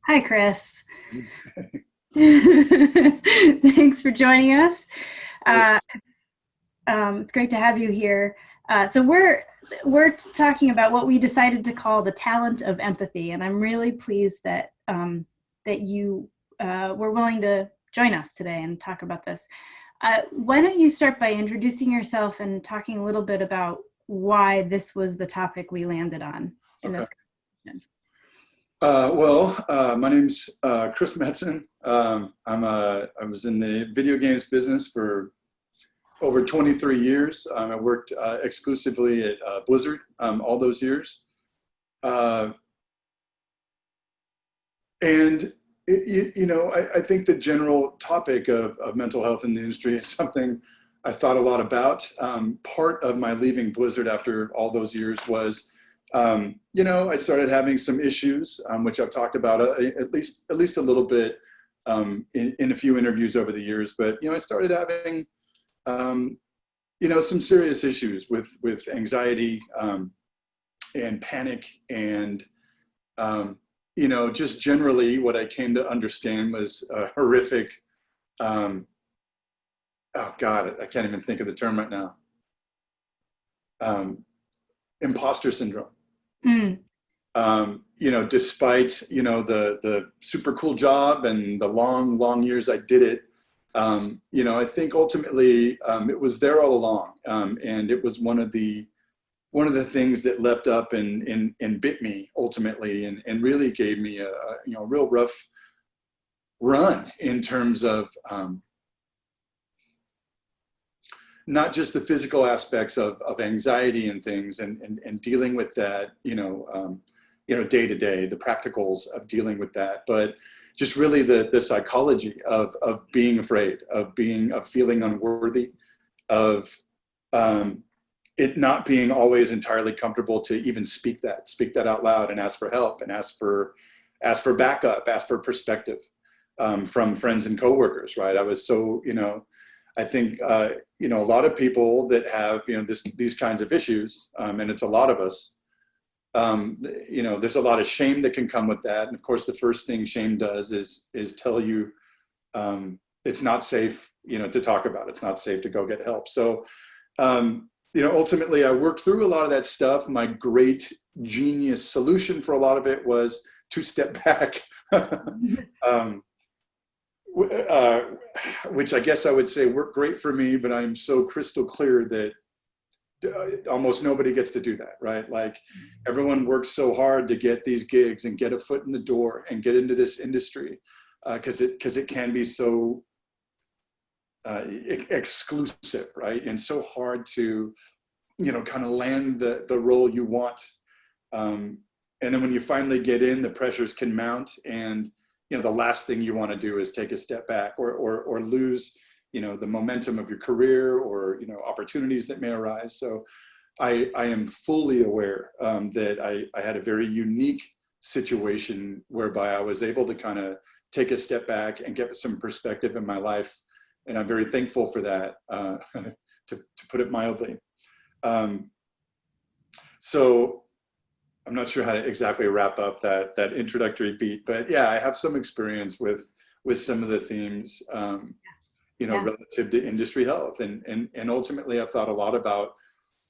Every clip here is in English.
Hi, Chris. Thanks for joining us. Uh, it's great to have you here. So we're talking about what we decided to call the talent of empathy, and I'm really pleased that that you were willing to join us today and talk about this. Why don't you start by introducing yourself and talking a little bit about why this was the topic we landed on in this conversation? My name's Chris Metzen. I was in the video games business for over 23 years. I worked exclusively at Blizzard all those years. I think the general topic of mental health in the industry is something I thought a lot about. Part of my leaving Blizzard after all those years was I started having some issues, which I've talked about at least a little bit in a few interviews over the years. But I started having some serious issues with anxiety and panic, and just generally what I came to understand was a horrific. Oh God, I can't even think of the term right now. Imposter syndrome. Despite the super cool job and the long years I did it, I think ultimately it was there all along, and it was one of the things that leapt up and bit me ultimately, and really gave me a real rough run in terms of not just the physical aspects of anxiety and things, and dealing with that, day to day, the practicals of dealing with that, but just really the psychology of being afraid, of feeling unworthy, of it not being always entirely comfortable to even speak that out loud and ask for help, and ask for backup, ask for perspective from friends and coworkers. Right? I was so I think a lot of people that have these kinds of issues, and it's a lot of us. There's a lot of shame that can come with that, and of course, the first thing shame does is tell you it's not safe, to talk about. It's not safe to go get help. So, ultimately, I worked through a lot of that stuff. My great genius solution for a lot of it was to step back. Which I guess I would say worked great for me, but I'm so crystal clear that almost nobody gets to do that, right? Like, everyone works so hard to get these gigs and get a foot in the door and get into this industry, because it can be so exclusive, right? And so hard to kind of land the role you want. And then when you finally get in, the pressures can mount, and the last thing you want to do is take a step back or lose, the momentum of your career, or, opportunities that may arise. So I am fully aware that I had a very unique situation whereby I was able to kind of take a step back and get some perspective in my life. And I'm very thankful for that, to put it mildly. So I'm not sure how to exactly wrap up that introductory beat, but yeah, I have some experience with some of the themes, relative to industry health, and ultimately I've thought a lot about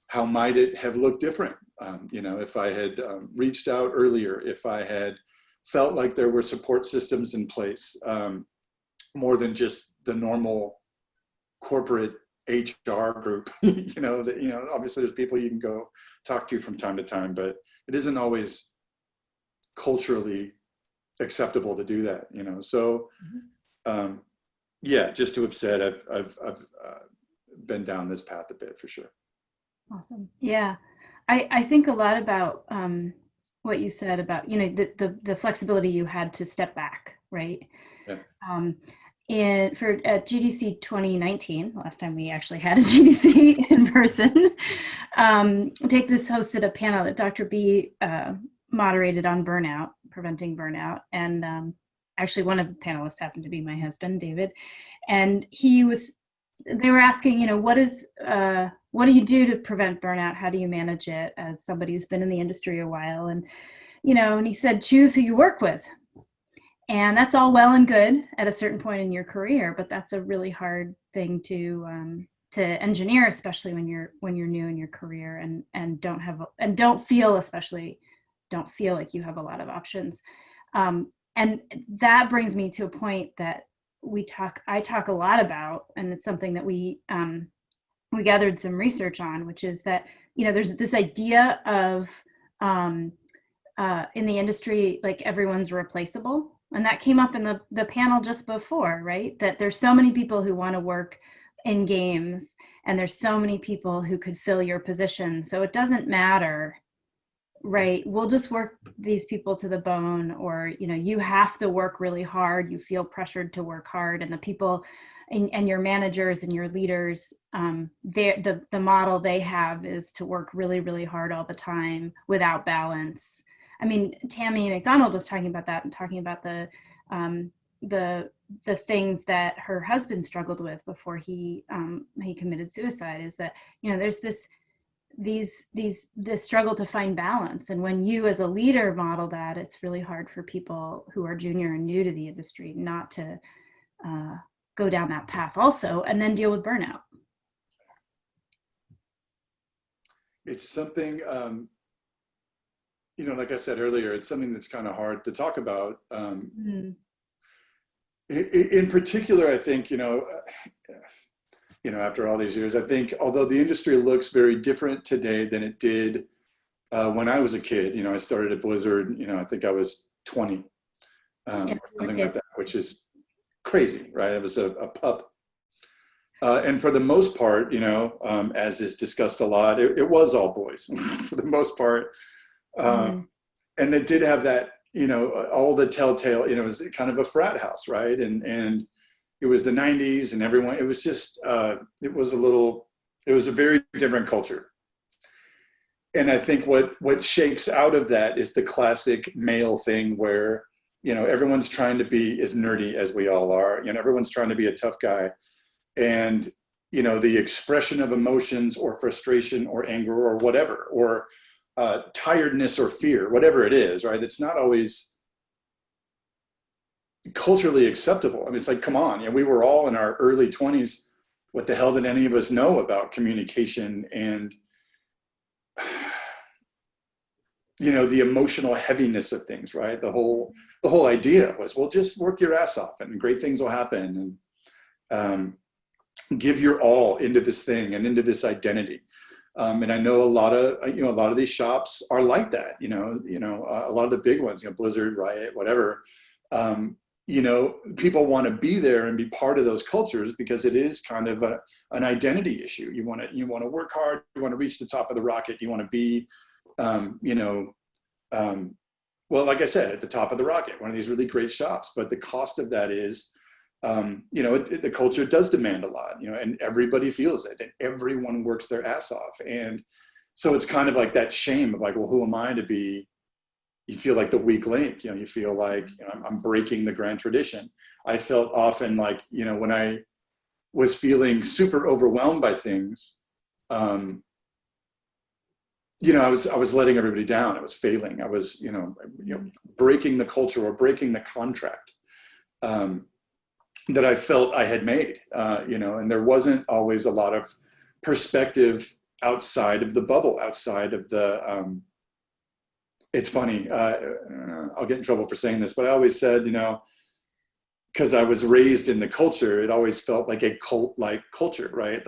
how might it have looked different, if I had reached out earlier, if I had felt like there were support systems in place, more than just the normal corporate HR group. Obviously there's people you can go talk to from time to time, but it isn't always culturally acceptable to do that, So, yeah, just to have said, I've been down this path a bit, for sure. Awesome. Yeah, I think a lot about what you said about the flexibility you had to step back, right? Yeah. And at GDC 2019, last time we actually had a GDC in person, Take This hosted a panel that Dr. B moderated on burnout, preventing burnout, and actually one of the panelists happened to be my husband, David, and they were asking, what do you do to prevent burnout? How do you manage it as somebody who's been in the industry a while? And he said, choose who you work with. And that's all well and good at a certain point in your career, but that's a really hard thing to engineer, especially when you're new in your career and don't feel like you have a lot of options. And that brings me to a point that I talk a lot about, and it's something that we gathered some research on, which is that, there's this idea of in the industry, like everyone's replaceable. And that came up in the panel just before, right? That there's so many people who want to work in games, and there's so many people who could fill your position. So it doesn't matter, right? We'll just work these people to the bone, or, you have to work really hard. You feel pressured to work hard. And the people and your managers and your leaders, the model they have is to work really, really hard all the time without balance. I mean, Tammy McDonald was talking about that, and talking about the things that her husband struggled with before he committed suicide. Is that, there's this struggle to find balance, and when you as a leader model that, it's really hard for people who are junior and new to the industry not to go down that path also, and then deal with burnout. It's something, like I said earlier, it's something that's kind of hard to talk about. In particular, I think, after all these years, I think although the industry looks very different today than it did when I was a kid, I started at Blizzard, I think I was 20, or something like that, which is crazy, right? I was a pup. And for the most part, as is discussed a lot, it was all boys for the most part. And they did have that, all the telltale, it was kind of a frat house, right? And it was the 90s, and everyone, it was just, it was a very different culture. And I think what shakes out of that is the classic male thing where, everyone's trying to be as nerdy as we all are. Everyone's trying to be a tough guy. And, the expression of emotions or frustration or anger or whatever, or tiredness or fear, whatever it is, right? It's not always culturally acceptable. I mean, it's like, come on, we were all in our early 20s. What the hell did any of us know about communication and, the emotional heaviness of things, right? The whole idea was, well, just work your ass off and great things will happen, and give your all into this thing and into this identity. And I know a lot of these shops are like that. A lot of the big ones, Blizzard, Riot, whatever. People want to be there and be part of those cultures because it is kind of an identity issue. You want to work hard. You want to reach the top of the rocket. You want to be, well, like I said, at the top of the rocket, one of these really great shops. But the cost of that is, the culture does demand a lot, and everybody feels it, and everyone works their ass off. And so it's kind of like that shame of like, well, who am I to be? You feel like the weak link, you feel like, I'm breaking the grand tradition. I felt often like, when I was feeling super overwhelmed by things, I was letting everybody down. I was failing. I was, breaking the culture or breaking the contract. That I felt I had made, and there wasn't always a lot of perspective outside of the bubble, outside of the, it's funny, I'll get in trouble for saying this, but I always said, because I was raised in the culture, it always felt like a cult-like culture, right?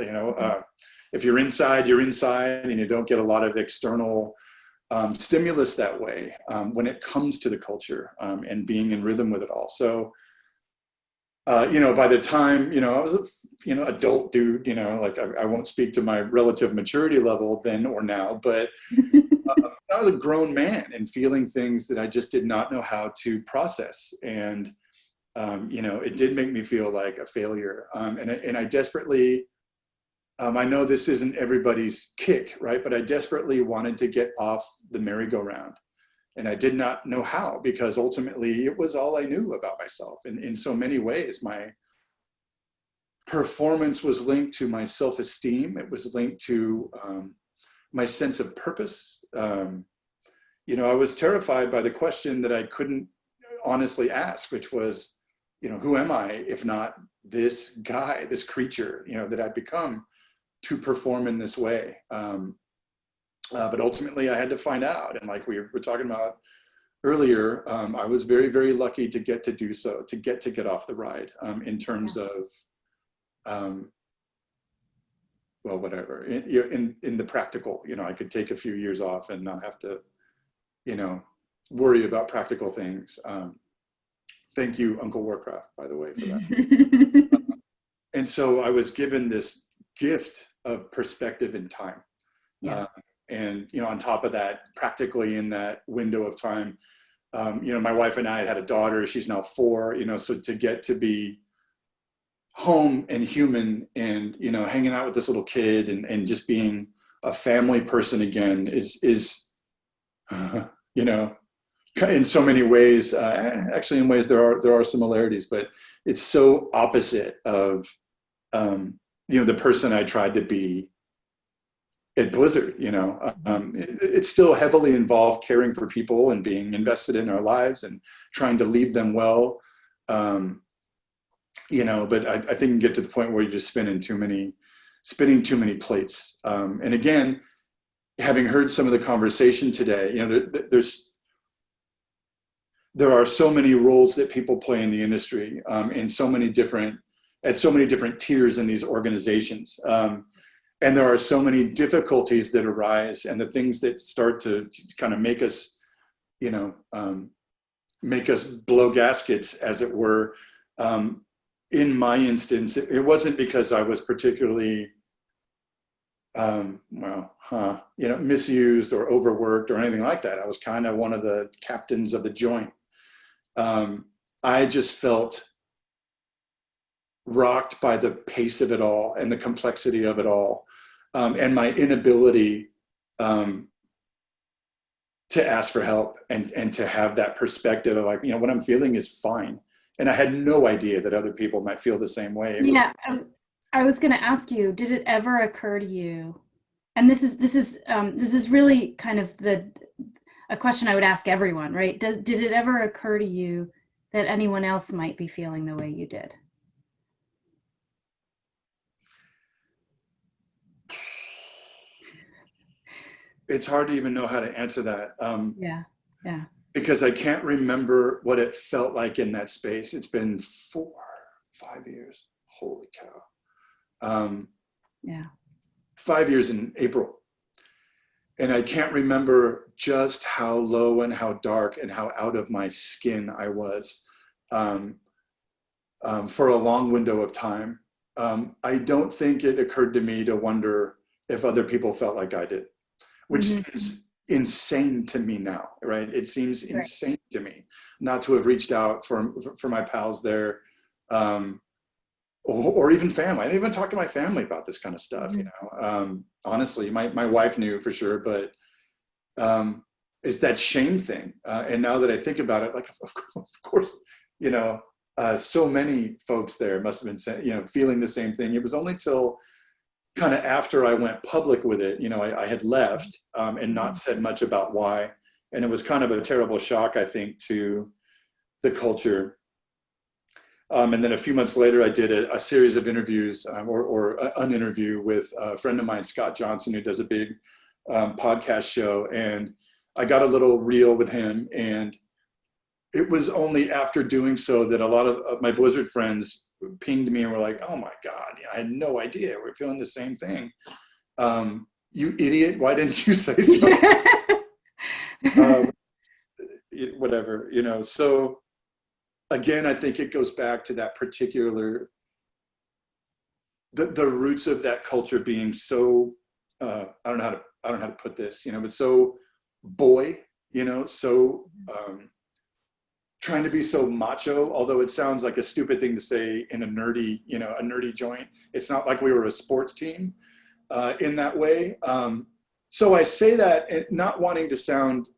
If you're inside, and you don't get a lot of external stimulus that way when it comes to the culture and being in rhythm with it all. So, by the time, I was adult dude, like I won't speak to my relative maturity level then or now, but I was a grown man and feeling things that I just did not know how to process. And, it did make me feel like a failure. And I desperately, I know this isn't everybody's kick, right? But I desperately wanted to get off the merry-go-round. And I did not know how, because ultimately it was all I knew about myself. And in so many ways, my performance was linked to my self-esteem. It was linked to my sense of purpose. I was terrified by the question that I couldn't honestly ask, which was, who am I if not this guy, this creature, that I've become to perform in this way. But ultimately I had to find out. And like we were talking about earlier, I was very, very lucky to get to do so, to get off the ride, in terms of, well, whatever, in the practical, I could take a few years off and not have to, worry about practical things. Thank you, Uncle Warcraft, by the way, for that. And so I was given this gift of perspective in time. And, on top of that, practically in that window of time, my wife and I had a daughter, she's now 4, so to get to be home and human and, hanging out with this little kid and just being a family person again is in so many ways, actually in ways there are similarities, but it's so opposite of, the person I tried to be at Blizzard. It still heavily involved caring for people and being invested in their lives and trying to lead them well. But I think you get to the point where you're just spinning too many plates. And again, having heard some of the conversation today, there are so many roles that people play in the industry, in so many different tiers in these organizations. And there are so many difficulties that arise and the things that start to kind of make us, make us blow gaskets, as it were. In my instance, it wasn't because I was particularly, misused or overworked or anything like that. I was kind of one of the captains of the joint. I just felt rocked by the pace of it all and the complexity of it all, and my inability to ask for help and to have that perspective of like, what I'm feeling is fine. And I had no idea that other people might feel the same way. I was going to ask you, did it ever occur to you? And this is really kind of a question I would ask everyone, right? Did it ever occur to you that anyone else might be feeling the way you did? It's hard to even know how to answer that. Yeah. Because I can't remember what it felt like in that space. It's been 5 years. Holy cow. 5 years in April. And I can't remember just how low and how dark and how out of my skin I was for a long window of time. I don't think it occurred to me to wonder if other people felt like I did, which seems insane to me now, right? It seems insane to me not to have reached out for my pals there, or even family. I didn't even talk to my family about this kind of stuff, honestly. My wife knew for sure, but it's that shame thing. And now that I think about it, like, of course, so many folks there must have been, feeling the same thing. It was only till kind of after I went public with it, I had left and not said much about why. And it was kind of a terrible shock, I think, to the culture. And then a few months later, I did a series of interviews or an interview with a friend of mine, Scott Johnson, who does a big podcast show. And I got a little real with him. And it was only after doing so that a lot of my Blizzard friends pinged me and were like, oh my God, I had no idea. We're feeling the same thing. You idiot, why didn't you say so? Whatever, so again, I think it goes back to that particular, the roots of that culture being so, I don't know how to put this, but so boy, so, trying to be so macho, although it sounds like a stupid thing to say in a nerdy joint. It's not like we were a sports team in that way. So I say that not wanting to sound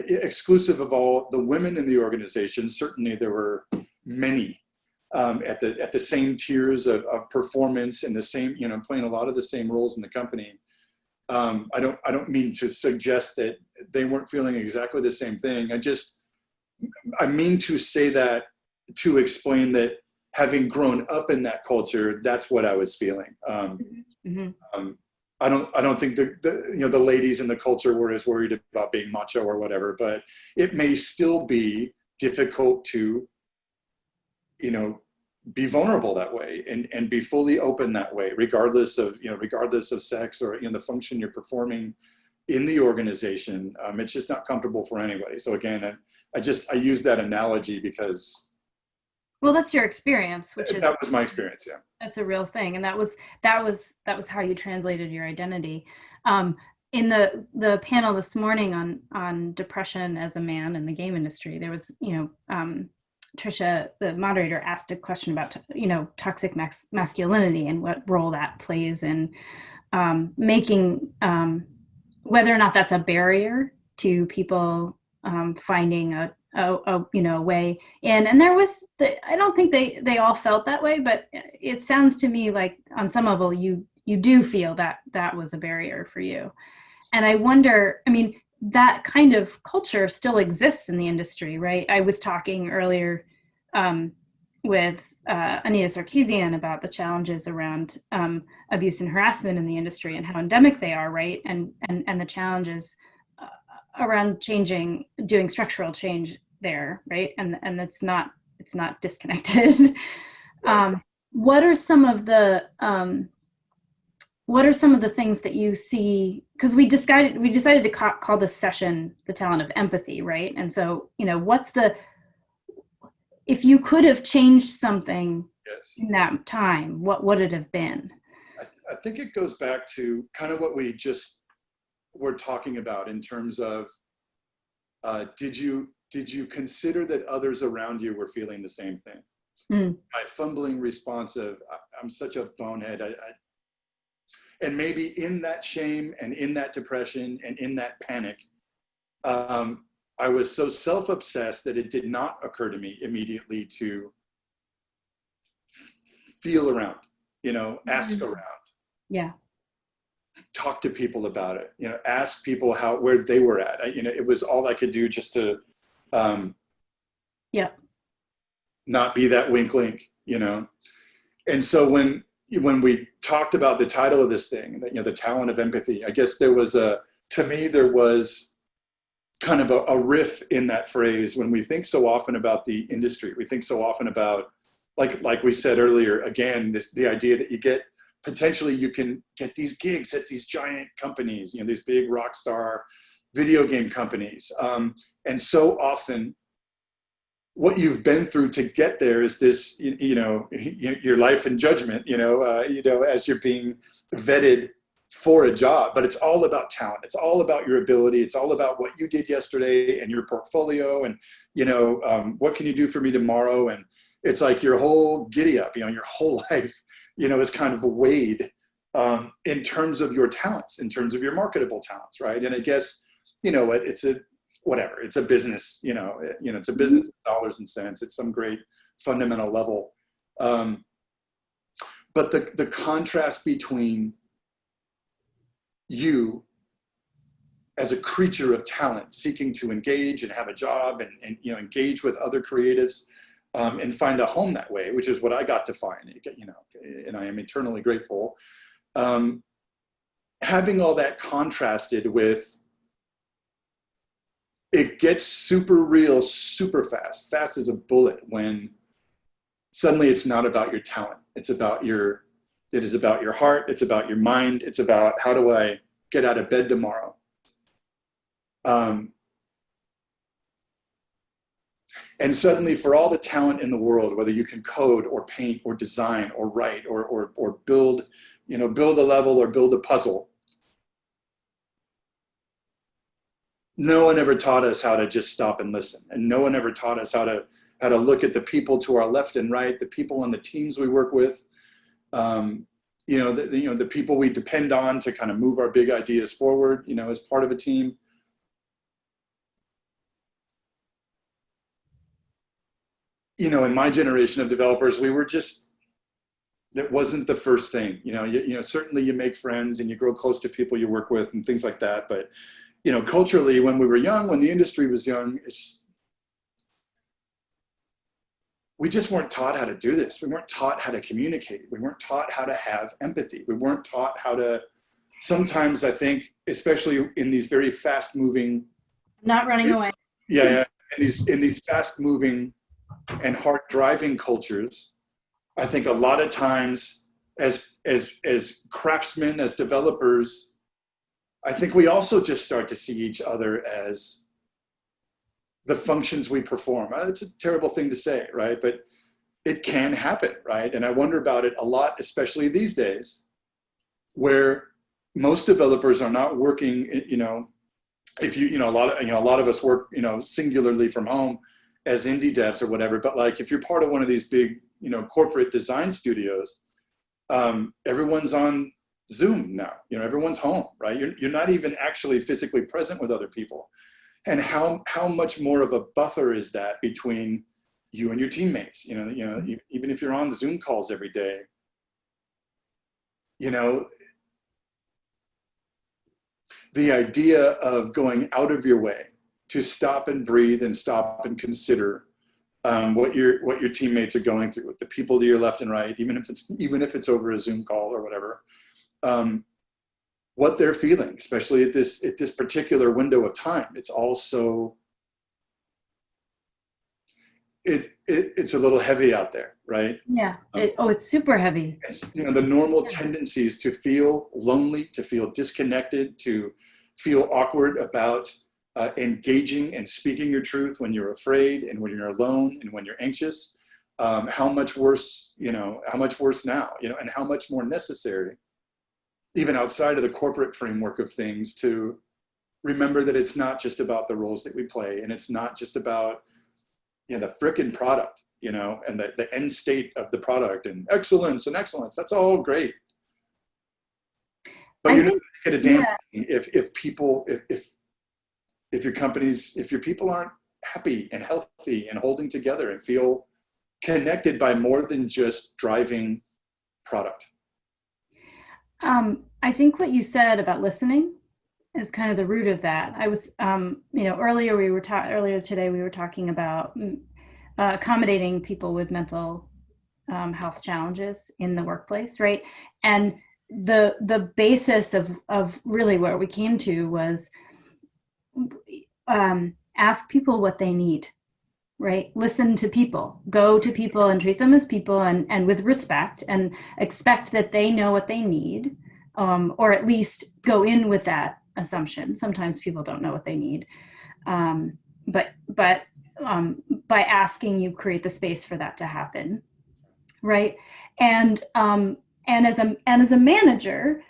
exclusive of all the women in the organization. Certainly there were many at the same tiers of performance and the same, playing a lot of the same roles in the company. I don't mean to suggest that they weren't feeling exactly the same thing. I just, I mean to say that to explain that having grown up in that culture, that's what I was feeling. I don't think the ladies in the culture were as worried about being macho or whatever, but it may still be difficult to, be vulnerable that way and be fully open that way, regardless of sex or the function you're performing in the organization. It's just not comfortable for anybody. So again, I use that analogy because, well, that's your experience, which is, that was my experience. Yeah, that's a real thing, and that was how you translated your identity. In the panel this morning on depression as a man in the game industry, there was, Trisha, the moderator, asked a question about, toxic masculinity and what role that plays in making, whether or not that's a barrier to people finding a way in. And there was, I don't think they all felt that way, but it sounds to me like on some level you do feel that that was a barrier for you. And I wonder, that kind of culture still exists in the industry, right? I was talking earlier with Anita Sarkeesian about the challenges around abuse and harassment in the industry and how endemic they are, right? And the challenges around doing structural change there, right? And it's not disconnected. What are some of the things that you see? Because we decided to call this session "The Talent of Empathy," right? And so, if you could have changed something in that time, what would it have been? I think it goes back to kind of what we just were talking about in terms of, did you consider that others around you were feeling the same thing? My fumbling response of, I'm such a bonehead. And maybe in that shame and in that depression and in that panic, I was so self-obsessed that it did not occur to me immediately to feel around, ask around. Yeah. Talk to people about it, ask people where they were at. It was all I could do just to not be that wink link, And so when we talked about the title of this thing, the talent of empathy, I guess there was kind of a riff in that phrase. When we think so often about the industry, we think so often about, like we said earlier, again, the idea that potentially you can get these gigs at these giant companies, these big rock star video game companies. And so often what you've been through to get there is this, your life in judgment, as you're being vetted for a job. But it's all about talent. It's all about your ability. It's all about what you did yesterday and your portfolio and, what can you do for me tomorrow? And it's like your whole giddy up, your whole life, is kind of weighed in terms of your talents, in terms of your marketable talents, right? And I guess, it's a business, it's a business of dollars and cents. It's some great fundamental level. But the contrast between you as a creature of talent seeking to engage and have a job and engage with other creatives and find a home that way, which is what I got to find, and I am eternally grateful. Having all that contrasted with, it gets super real, super fast as a bullet, when suddenly it's not about your talent. It is about your heart. It's about your mind. It's about, how do I get out of bed tomorrow? And suddenly, for all the talent in the world, whether you can code or paint or design or write or build, build a level or build a puzzle, no one ever taught us how to just stop and listen. And no one ever taught us how to look at the people to our left and right, the people on the teams we work with, the people we depend on to kind of move our big ideas forward, as part of a team. In my generation of developers, that wasn't the first thing. Certainly you make friends and you grow close to people you work with and things like that. But culturally, when we were young, when the industry was young, we just weren't taught how to do this. We weren't taught how to communicate. We weren't taught how to have empathy. We weren't taught how to, sometimes I think, especially in these very fast moving, Not running away. yeah, in these fast moving and hard driving cultures, I think a lot of times as craftsmen, as developers, I think we also just start to see each other as the functions we perform. It's a terrible thing to say, right? But it can happen, right? And I wonder about it a lot, especially these days, where most developers are not working, if a lot of us work, singularly from home as indie devs or whatever, but like if you're part of one of these big, corporate design studios, everyone's on Zoom now, everyone's home, right? You're not even actually physically present with other people. And how much more of a buffer is that between you and your teammates? Even if you're on Zoom calls every day, the idea of going out of your way to stop and breathe and stop and consider what your teammates are going through, with the people to your left and right, even if it's over a Zoom call or whatever. What they're feeling, especially at this particular window of time. It's also, it's a little heavy out there, right? Yeah. It's super heavy. It's, the normal tendencies to feel lonely, to feel disconnected, to feel awkward about engaging and speaking your truth when you're afraid and when you're alone and when you're anxious. How much worse now, and how much more necessary, even outside of the corporate framework of things, to remember that it's not just about the roles that we play, and it's not just about the frickin' product, and the end state of the product and excellence. That's all great, but you're not gonna get a damn thing if your people aren't happy and healthy and holding together and feel connected by more than just driving product. I think what you said about listening is kind of the root of that. I was, earlier today we were talking about accommodating people with mental health challenges in the workplace, right? And the basis of really where we came to was ask people what they need. Right? Listen to people, go to people and treat them as people, and with respect, and expect that they know what they need, or at least go in with that assumption. Sometimes people don't know what they need, but by asking, you create the space for that to happen, right? And as a manager,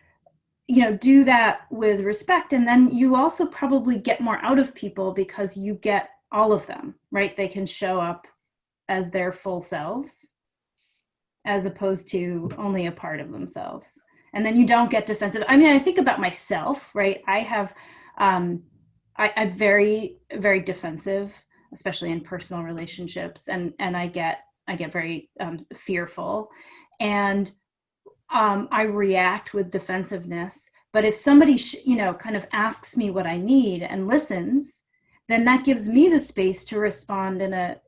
do that with respect, and then you also probably get more out of people because you get all of them, right? They can show up as their full selves as opposed to only a part of themselves. And then you don't get defensive. I mean, I think about myself, right? I have, I'm very, very defensive, especially in personal relationships. And I get very fearful, and I react with defensiveness. But if somebody, kind of asks me what I need and listens, then that gives me the space to respond in a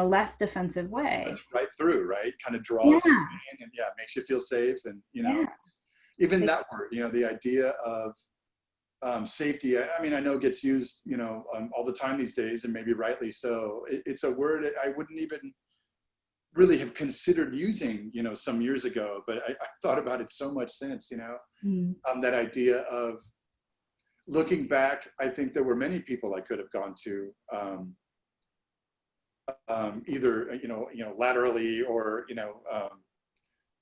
less defensive way. That's right through, right? Kind of draws you in, and makes you feel safe. And even that word, the idea of safety, I mean, I know gets used, all the time these days, and maybe rightly so. It's a word that I wouldn't even really have considered using, some years ago, but I thought about it so much since, that idea of, looking back, I think there were many people I could have gone to, either laterally or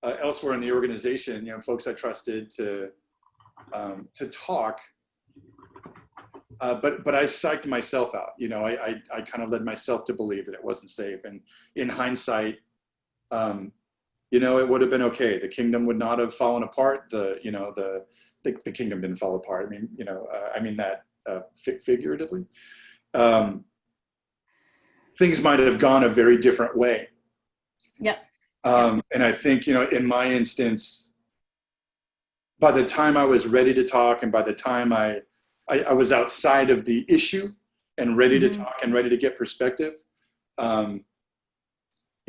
elsewhere in the organization. Folks I trusted to talk, but I psyched myself out. I kind of led myself to believe that it wasn't safe. And in hindsight, it would have been okay. The kingdom would not have fallen apart. The kingdom didn't fall apart. I mean that figuratively. Things might have gone a very different way. Yep. And I think, in my instance, by the time I was ready to talk, and by the time I was outside of the issue and ready to talk and ready to get perspective,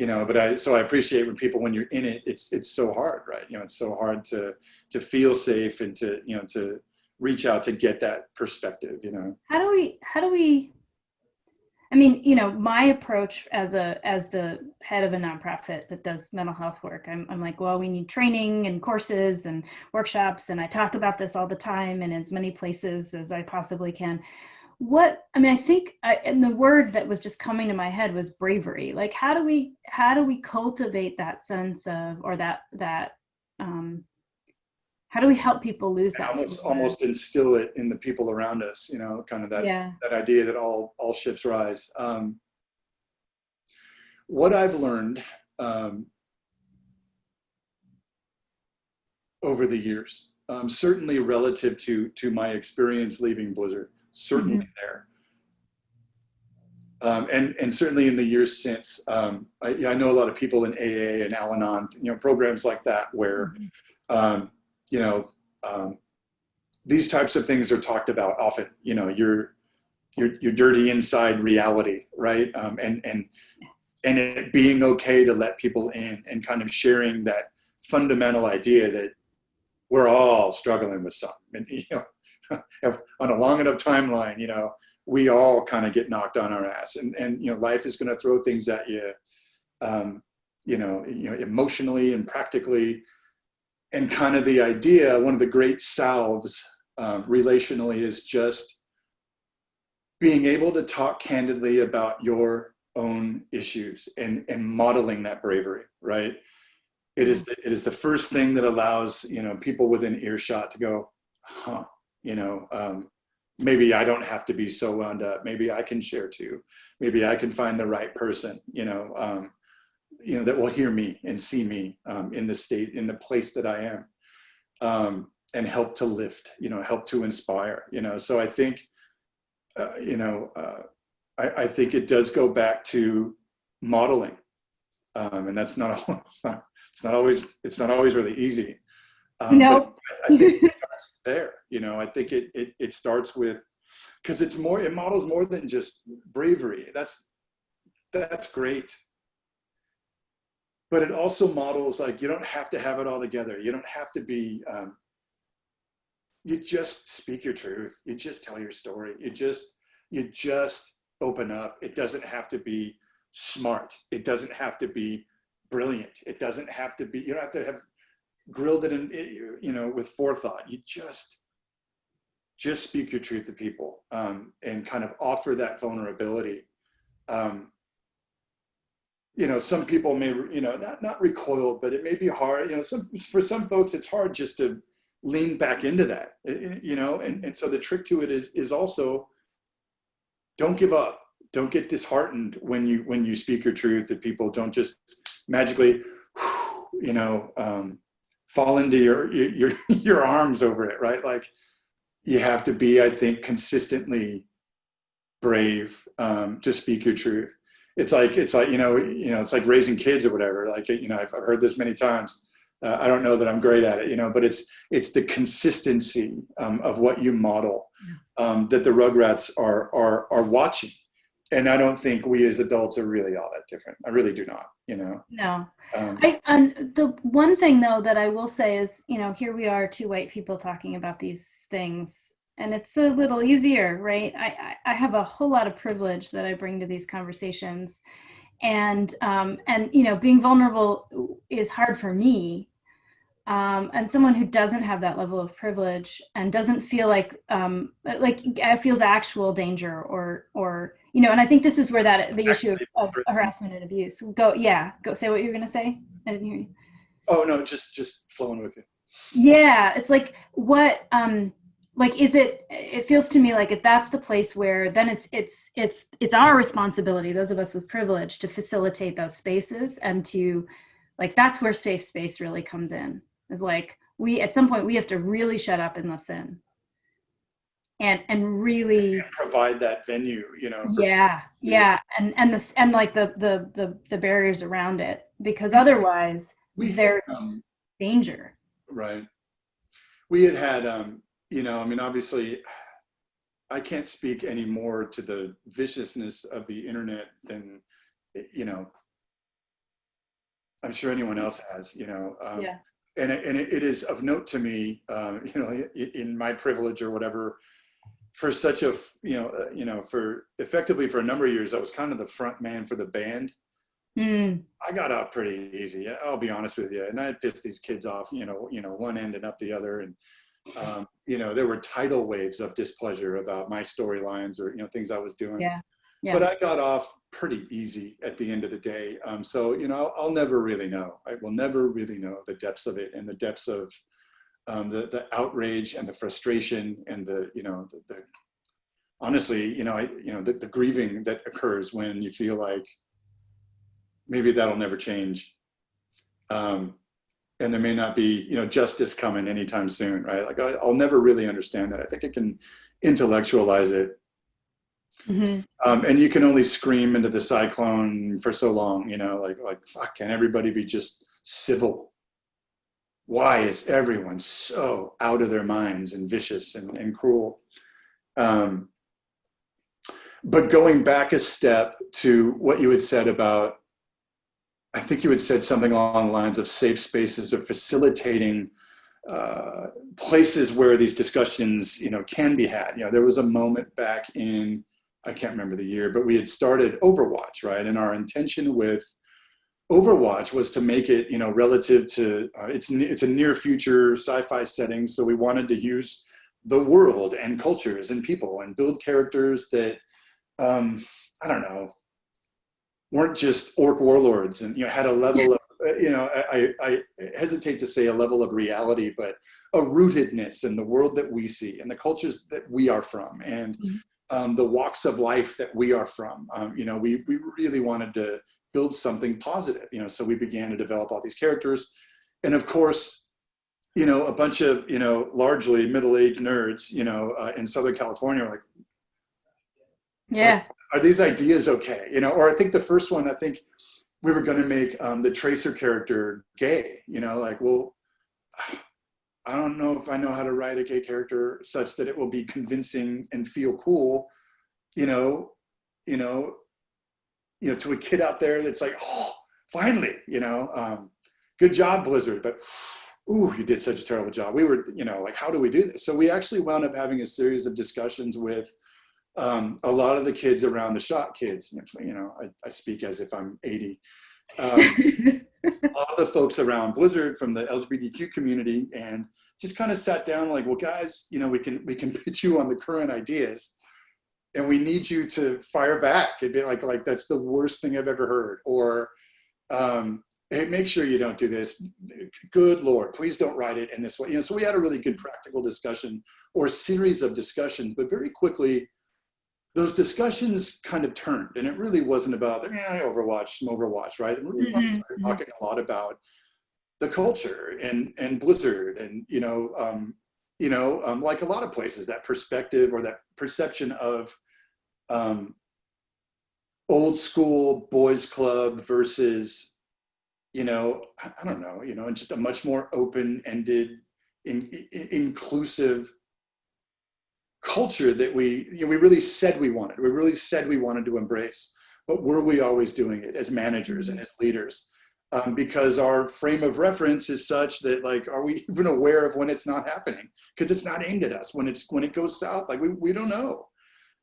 so I appreciate when people, when you're in it, it's so hard, right? It's so hard to feel safe and to reach out to get that perspective. How do we, I mean, my approach as the head of a nonprofit that does mental health work, I'm like, well, we need training and courses and workshops, and I talk about this all the time in as many places as I possibly can. I think, and the word that was just coming to my head was bravery. Like, how do we cultivate that sense of, or how do we help people lose that fear? Almost instill it in the people around us, kind of that Yeah. that idea that all ships rise. What I've learned over the years, certainly relative to my experience leaving Blizzard, certainly there. And certainly in the years since, I know a lot of people in AA and Al-Anon, programs like that, where these types of things are talked about often. Your dirty inside reality, right? And it being okay to let people in, and kind of sharing that fundamental idea that we're all struggling with something. And, on a long enough timeline, we all kind of get knocked on our ass, and life is going to throw things at you, emotionally and practically. And kind of the idea, one of the great salves relationally, is just being able to talk candidly about your own issues and modeling that bravery, right? It is the first thing that allows, people within earshot to go, huh, maybe I don't have to be so wound up. Maybe I can share too. Maybe I can find the right person, that will hear me and see me in the place that I am, and help to lift, help to inspire, So I think, I think it does go back to modeling, and that's it's not always really easy. No. But I think it starts there. I think it starts with, because it models more than just bravery. That's great. But it also models, like, you don't have to have it all together. You don't have to be, you just speak your truth. You just tell your story. You just open up. It doesn't have to be smart. It doesn't have to be brilliant. It doesn't have to be, you don't have to have grilled it in, with forethought. You just speak your truth to people, and kind of offer that vulnerability. Some people may, not recoil, but it may be hard. For some folks, it's hard just to lean back into that, and so the trick to it is also, don't give up. Don't get disheartened when you speak your truth, that people don't just magically, fall into your arms over it, right? Like, you have to be, I think, consistently brave to speak your truth. It's like it's like raising kids or whatever. Like, I've heard this many times. I don't know that I'm great at it, but it's the consistency of what you model, that the Rugrats are watching. And I don't think we as adults are really all that different. I really do not, No. The one thing, though, that I will say is, here we are, two white people talking about these things, and it's a little easier, right? I have a whole lot of privilege that I bring to these conversations, and being vulnerable is hard for me. And someone who doesn't have that level of privilege and doesn't feel like feels actual danger, or and I think this is where the issue of harassment and abuse. Go say what you're gonna say. I didn't hear you. Oh no, just flowing with you. Yeah, it's like, what is it feels to me like, if that's the place where then it's our responsibility, those of us with privilege, to facilitate those spaces, and to, like, that's where safe space really comes in. Is like, at some point we have to really shut up and listen, and really provide that venue, and like the barriers around it, because otherwise there's danger. Right. We had obviously I can't speak any more to the viciousness of the internet than, I'm sure anyone else has, Yeah. and it is of note to me, in my privilege or whatever, for such a, for effectively for a number of years, I was kind of the front man for the band. Mm. I got out pretty easy. I'll be honest with you. And I pissed these kids off, one end and up the other. And, there were tidal waves of displeasure about my storylines or, things I was doing. Yeah. Yeah. But I got off pretty easy at the end of the day. So, I'll never really know. I will never really know the depths of it and the depths of the outrage and the frustration and the honestly, the grieving that occurs when you feel like maybe that'll never change. And there may not be, justice coming anytime soon, right? Like I'll never really understand that. I think I can intellectualize it. Mm-hmm. And you can only scream into the cyclone for so long, like, fuck, can everybody be just civil? Why is everyone so out of their minds and vicious and cruel? But going back a step to what you had said about, I think you had said something along the lines of safe spaces or facilitating places where these discussions, can be had. There was a moment back in, I can't remember the year, but we had started Overwatch, right? And our intention with Overwatch was to make it, relative to, it's a near future sci-fi setting. So we wanted to use the world and cultures and people and build characters that, I don't know, weren't just orc warlords and, had a level of, I hesitate to say a level of reality, but a rootedness in the world that we see and the cultures that we are from and the walks of life that we are from. We really wanted to build something positive, so we began to develop all these characters. And of course, a bunch of, largely middle-aged nerds, in Southern California are like, yeah. are these ideas okay? Or I think the first one, I think we were going to make the Tracer character gay, like, well, I don't know if I know how to write a gay character such that it will be convincing and feel cool, to a kid out there that's like, oh, finally, good job, Blizzard, but ooh, you did such a terrible job. We were, like, how do we do this? So we actually wound up having a series of discussions with a lot of the kids around the shop kids. I speak as if I'm 80. A lot of the folks around Blizzard from the LGBTQ community, and just kind of sat down like, well, guys, we can pitch you on the current ideas, and we need you to fire back. It'd be like that's the worst thing I've ever heard, or hey, make sure you don't do this. Good Lord, please don't write it in this way. So we had a really good practical discussion or series of discussions, but very quickly those discussions kind of turned, and it really wasn't about Overwatch, right? And really started talking a lot about the culture and Blizzard, and like a lot of places, that perspective or that perception of old school boys club versus, I don't know, and just a much more open-ended, inclusive culture that we really said we wanted. We really said we wanted to embrace, but were we always doing it as managers and as leaders? Because our frame of reference is such that, like, are we even aware of when it's not happening? Because it's not aimed at us. When it goes south, like we don't know.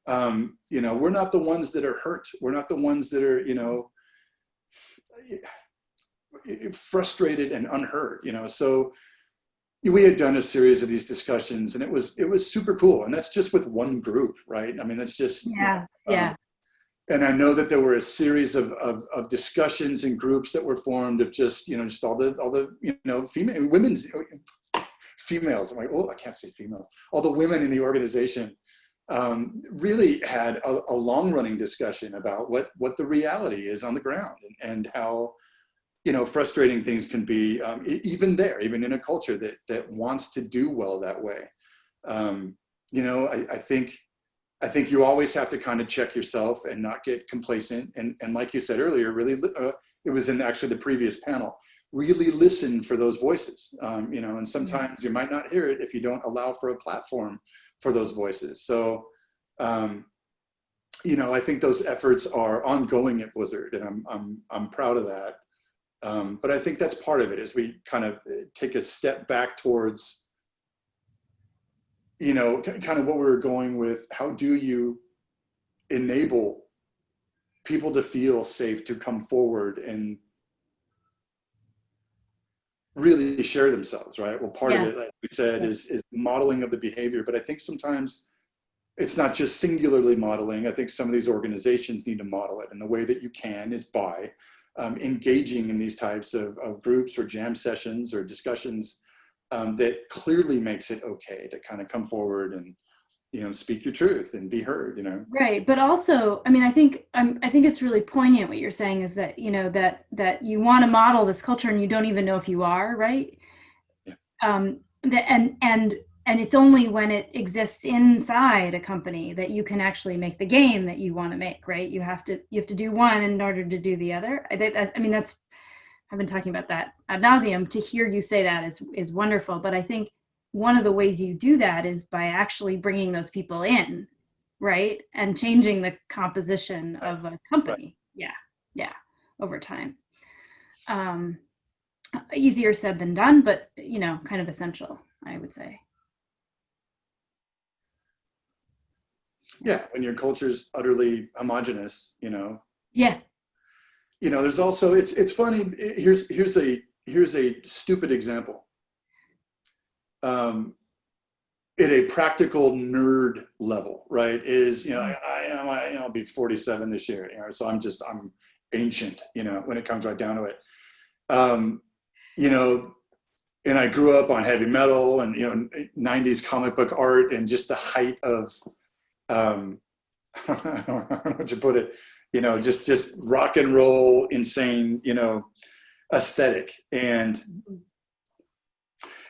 We're not the ones that are hurt. We're not the ones that are, frustrated and unheard. So we had done a series of these discussions, and it was super cool. And that's just with one group, right? I mean, that's just, yeah. And I know that there were a series of discussions and groups that were formed of just all the females. I'm like, oh, I can't say females. All the women in the organization really had a long-running discussion about what the reality is on the ground, and how frustrating things can be, even in a culture that wants to do well that way. I think you always have to kind of check yourself and not get complacent. And like you said earlier, really, it was in actually the previous panel, really listen for those voices, and sometimes you might not hear it if you don't allow for a platform for those voices. So, I think those efforts are ongoing at Blizzard, and I'm proud of that. But I think that's part of it, as we kind of take a step back towards, you know, kind of what we were going with. How do you enable people to feel safe to come forward and really share themselves, right? Well, part of it, like we said, is modeling of the behavior. But I think sometimes it's not just singularly modeling. I think some of these organizations need to model it. And the way that you can is by engaging in these types of groups or jam sessions or discussions that clearly makes it okay to kind of come forward and, you know, speak your truth and be heard, you know. Right, but also, I mean, I think it's really poignant what you're saying, is that, you know, that you want to model this culture and you don't even know if you are, right? Yeah. And it's only when it exists inside a company that you can actually make the game that you want to make, right? You have to do one in order to do the other. I mean, that's, I've been talking about that ad nauseum. To hear you say that is wonderful, but I think one of the ways you do that is by actually bringing those people in, right? And changing the composition of a company. Right. Yeah, over time. Easier said than done, but, you know, kind of essential, I would say. Yeah, when your culture's utterly homogenous, you know. Yeah. You know, there's also, it's funny. Here's a stupid example. At a practical nerd level, right? Is, you know, I'll be 47 this year, you know, so I'm ancient, you know, when it comes right down to it. You know, and I grew up on heavy metal and, you know, 90s comic book art and just the height of, I don't know how to put it, you know, just rock and roll, insane, you know, aesthetic. And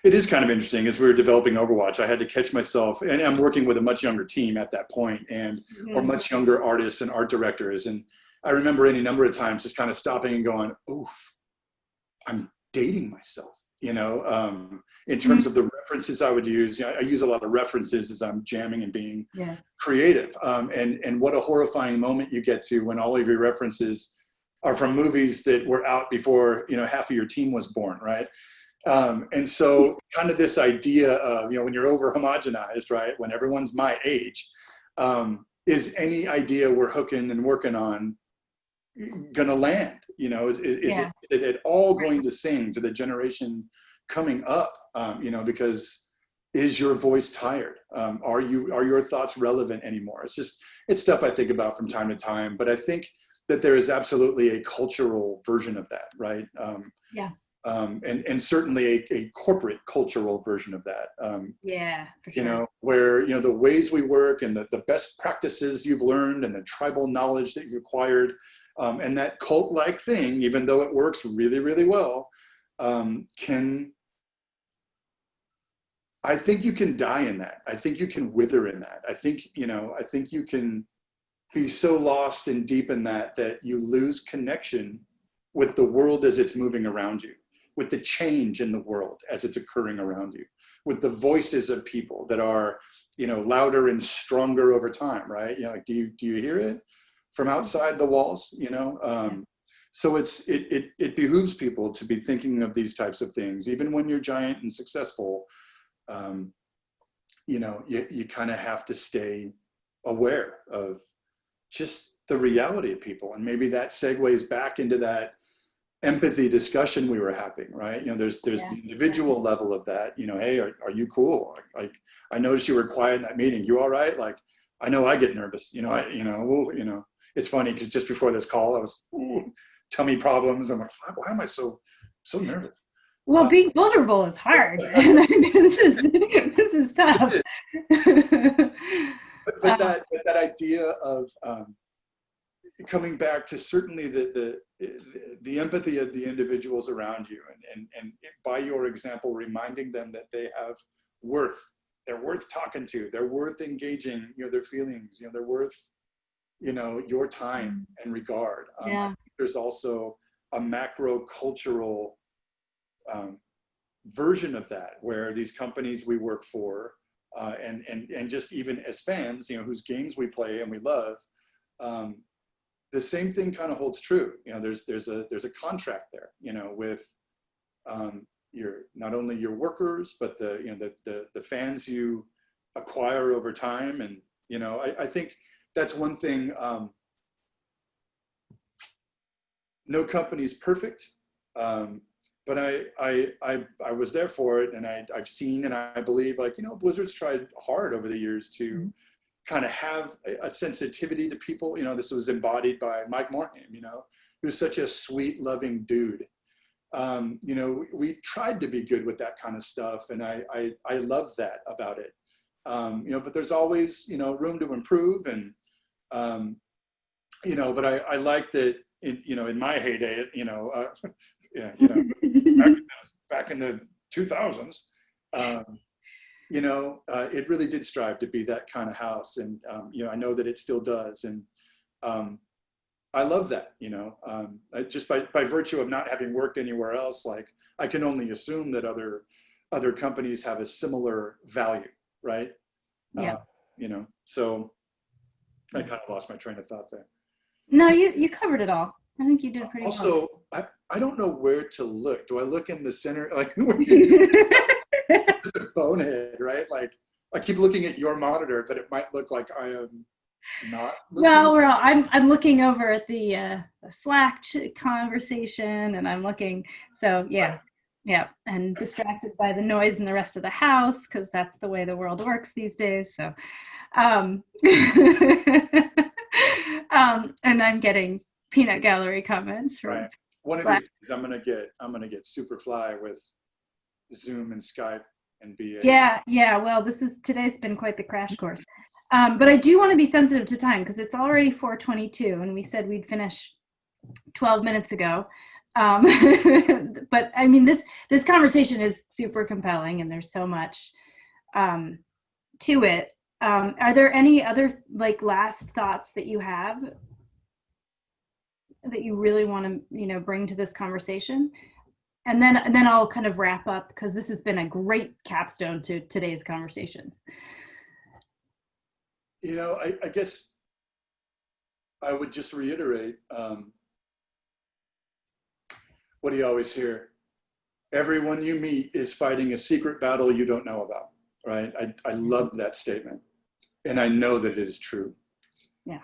it is kind of interesting, as we were developing Overwatch, I had to catch myself, and I'm working with a much younger team at that point, and or much younger artists and art directors. And I remember any number of times just kind of stopping and going, oof, I'm dating myself, you know, in terms of the references I would use. You know, I use a lot of references as I'm jamming and being creative. And what a horrifying moment you get to when all of your references are from movies that were out before, you know, half of your team was born, right? And so kind of this idea of, you know, when you're over homogenized, right, when everyone's my age, is any idea we're hooking and working on gonna land? You know, is it all going to sing to the generation coming up? You know, because is your voice tired? Are your thoughts relevant anymore? It's stuff I think about from time to time, but I think that there is absolutely a cultural version of that, right? And certainly a corporate cultural version of that. For sure. You know, where, you know, the ways we work and the best practices you've learned and the tribal knowledge that you've acquired, and that cult-like thing, even though it works really, really well, I think you can die in that. I think you can wither in that. I think you can be so lost and deep in that you lose connection with the world as it's moving around you, with the change in the world as it's occurring around you, with the voices of people that are, you know, louder and stronger over time, right? You know, like, do you hear it from outside the walls, you know? So it behooves people to be thinking of these types of things, even when you're giant and successful. You know, you kind of have to stay aware of just the reality of people. And maybe that segues back into that empathy discussion we were having, right? You know, there's the individual level of that, you know, hey, are you cool? Like, I noticed you were quiet in that meeting. You all right? Like, I know I get nervous, you know, it's funny because just before this call, I was tummy problems. I'm like, why am I so nervous? Well, being vulnerable is hard. this is tough. but that idea of coming back to certainly the empathy of the individuals around you, and by your example, reminding them that they have worth. They're worth talking to. They're worth engaging, you know, their feelings. You know, they're worth, you know, your time and regard. There's also a macro cultural version of that, where these companies we work for, and just even as fans, you know, whose games we play and we love, the same thing kind of holds true. You know, there's a contract there, you know, with your, not only your workers, but the, you know, the fans you acquire over time. And, you know, I think that's one thing. No company's perfect, but I was there for it, and I've seen, and I believe, like, you know, Blizzard's tried hard over the years to kind of have a sensitivity to people. You know, this was embodied by Mike Morhaime, you know, who's such a sweet, loving dude. You know, we tried to be good with that kind of stuff, and I love that about it. You know, but there's always, you know, room to improve, and you know, but I like that. You know, in my heyday, you know, yeah, you know, back in the 2000s, you know, it really did strive to be that kind of house, and you know, I know that it still does, and I love that. You know, just by virtue of not having worked anywhere else, like, I can only assume that other companies have a similar value, right? Yeah. You know, so I kind of lost my train of thought there. No, you covered it all. I think you did pretty well. Also, I don't know where to look. Do I look in the center? Like, bonehead, right? Like, I keep looking at your monitor, but it might look like I am not looking. Well, I'm looking over at the Slack conversation, and I'm looking. So yeah, yeah, and distracted by the noise in the rest of the house, because that's the way the world works these days. So, and I'm getting peanut gallery comments from Right. One of Slack. these days, I'm gonna get super fly with Zoom and Skype and be Yeah. Well, today's been quite the crash course. But I do want to be sensitive to time, because it's already 4:22, and we said we'd finish 12 minutes ago. But I mean, this conversation is super compelling, and there's so much to it. Are there any other, like, last thoughts that you have that you really want to, you know, bring to this conversation? And then I'll kind of wrap up, because this has been a great capstone to today's conversations. You know, I guess I would just reiterate, what do you always hear? Everyone you meet is fighting a secret battle you don't know about, right? I love that statement, and I know that it is true. Yeah.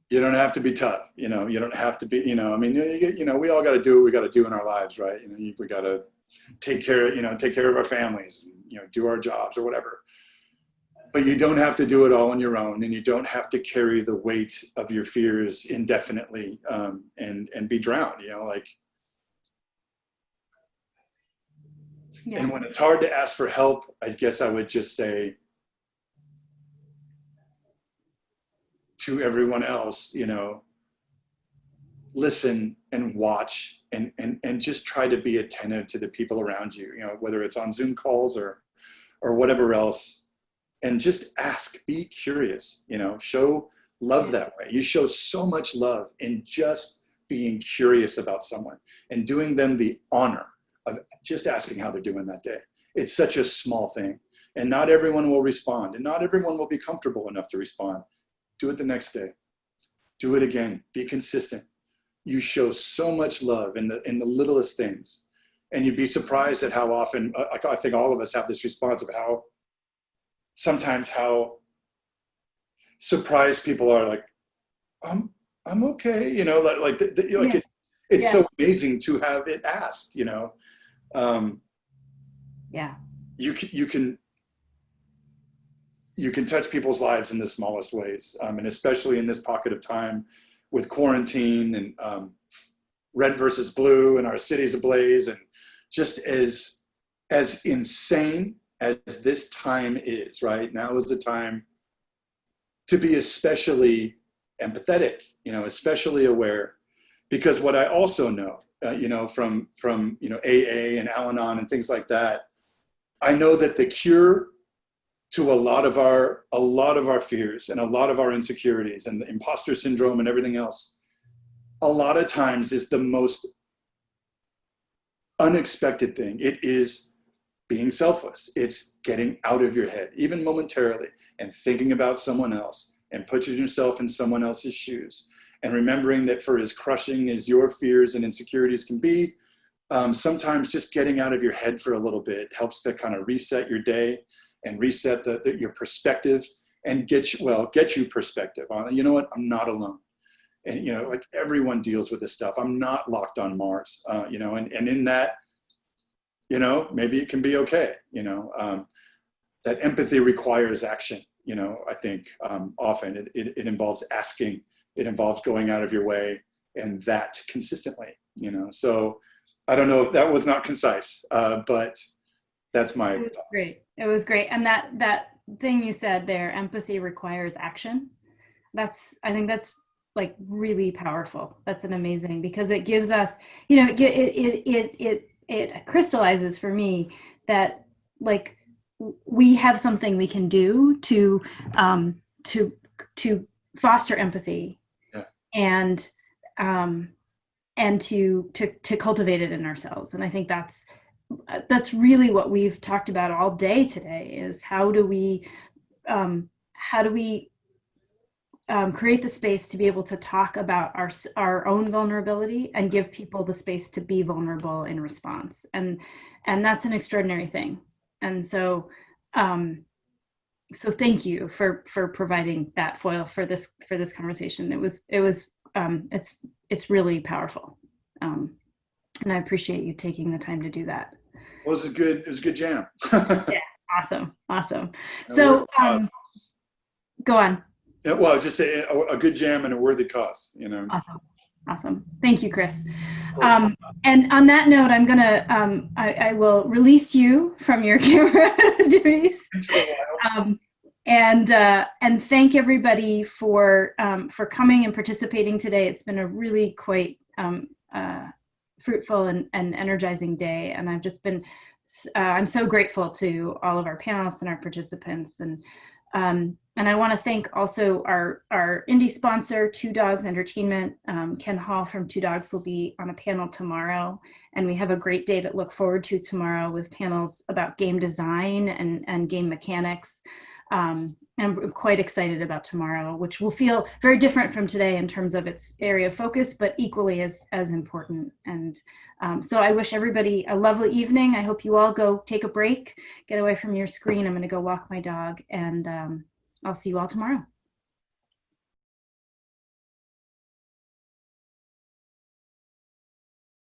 You don't have to be tough, you know, you don't have to be, you know, I mean, you know, we all got to do what we got to do in our lives, right? You know, we got to take care of our families, and, you know, do our jobs or whatever. But you don't have to do it all on your own, and you don't have to carry the weight of your fears indefinitely, and be drowned, you know, like. Yeah. And when it's hard to ask for help, I guess I would just say to everyone else, you know, listen and watch, and just try to be attentive to the people around you, you know, whether it's on Zoom calls or whatever else, and just ask, be curious, you know, show love that way. You show so much love in just being curious about someone and doing them the honor of just asking how they're doing that day. It's such a small thing, and not everyone will respond, and not everyone will be comfortable enough to respond. Do it the next day. Do it again. Be consistent. You show so much love in the littlest things, and you'd be surprised at how often. I think all of us have this response of how sometimes how surprised people are. Like, I'm okay. You know, like Yeah. it's Yeah. so amazing to have it asked. You know, Yeah. You can touch people's lives in the smallest ways, and especially in this pocket of time with quarantine and red versus blue and our cities ablaze, and just as insane as this time is, right? Now is the time to be especially empathetic, you know, especially aware, because what I also know, you know, from you know, AA and Al-Anon and things like that, I know that the cure to a lot of our fears and a lot of our insecurities and the imposter syndrome and everything else, a lot of times is the most unexpected thing. It is being selfless. It's getting out of your head, even momentarily, and thinking about someone else, and put yourself in someone else's shoes. And remembering that for as crushing as your fears and insecurities can be, sometimes just getting out of your head for a little bit helps to kind of reset your day and reset your perspective and get you perspective on, you know what, I'm not alone. And, you know, like everyone deals with this stuff. I'm not locked on Mars, you know, and in that, you know, maybe it can be okay, you know. That empathy requires action, you know, I think often it involves asking, it involves going out of your way, and that consistently, you know. So I don't know if that was not concise, but that's my thoughts. Great. It was great. And that thing you said there, empathy requires action. I think that's like really powerful. That's an amazing, because it gives us, you know, it crystallizes for me that like we have something we can do to foster empathy. Yeah. And to cultivate it in ourselves. And I think that's really what we've talked about all day today, is how do we create the space to be able to talk about our own vulnerability and give people the space to be vulnerable in response. And that's an extraordinary thing. And so so thank you for providing that foil for this conversation. It's really powerful. And I appreciate you taking the time to do that. Well, it was a good jam. Yeah, awesome. So go on. Yeah, well, just say a good jam and a worthy cause, you know. Awesome. Thank you, Chris. And on that note, I'm gonna I will release you from your camera duties. And thank everybody for coming and participating today. It's been a really quite fruitful and energizing day, and I've just been I'm so grateful to all of our panelists and our participants, and I want to thank also our indie sponsor, Two Dogs Entertainment. Ken Hall from Two Dogs will be on a panel tomorrow, and we have a great day to look forward to tomorrow with panels about game design and game mechanics. I'm quite excited about tomorrow, which will feel very different from today in terms of its area of focus, but equally as important. And so I wish everybody a lovely evening. I hope you all go take a break, get away from your screen. I'm going to go walk my dog, and I'll see you all tomorrow.